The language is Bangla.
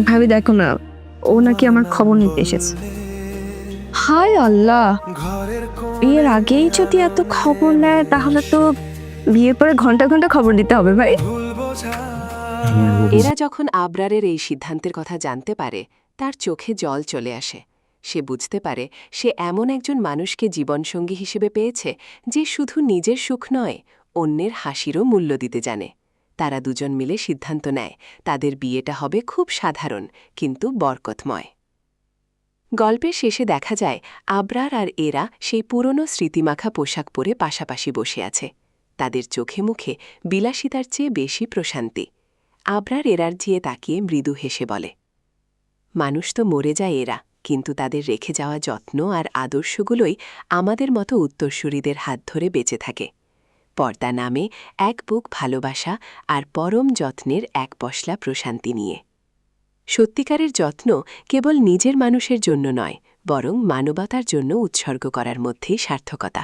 ভাবি দেখো না, ও নাকি আমার খবর নিতে এসেছে। হায় আল্লাহ, বিয়ের আগেই যদি এত খবর নেয় তাহলে তো বিয়ের পরে ঘন্টা ঘন্টা খবর নিতে হবে ভাই। এরা যখন আবরারের এই সিদ্ধান্তের কথা জানতে পারে তার চোখে জল চলে আসে। সে বুঝতে পারে সে এমন একজন মানুষকে জীবনসঙ্গী হিসেবে পেয়েছে যে শুধু নিজের সুখ নয়, অন্যের হাসিরও মূল্য দিতে জানে। তারা দুজন মিলে সিদ্ধান্ত নেয় তাদের বিয়েটা হবে খুব সাধারণ কিন্তু বরকতময়। গল্পের শেষে দেখা যায় আবরার আর এরা সেই পুরনো স্মৃতিমাখা পোশাক পরে পাশাপাশি বসে আছে। তাদের চোখে মুখে বিলাসিতার চেয়ে বেশি প্রশান্তি। আবরার এরার দিকে তাকিয়ে মৃদু হেসে বলে, মানুষ তো মরে যায় এরা, কিন্তু তাদের রেখে যাওয়া যত্ন আর আদর্শগুলোই আমাদের মতো উত্তরসূরিদের হাত ধরে বেঁচে থাকে। পর্দা নামে এক বুক ভালোবাসা আর পরম যত্নের এক পশলা প্রশান্তি নিয়ে। সত্যিকারের যত্ন কেবল নিজের মানুষের জন্য নয়, বরং মানবতার জন্য উৎসর্গ করার মধ্যেই সার্থকতা।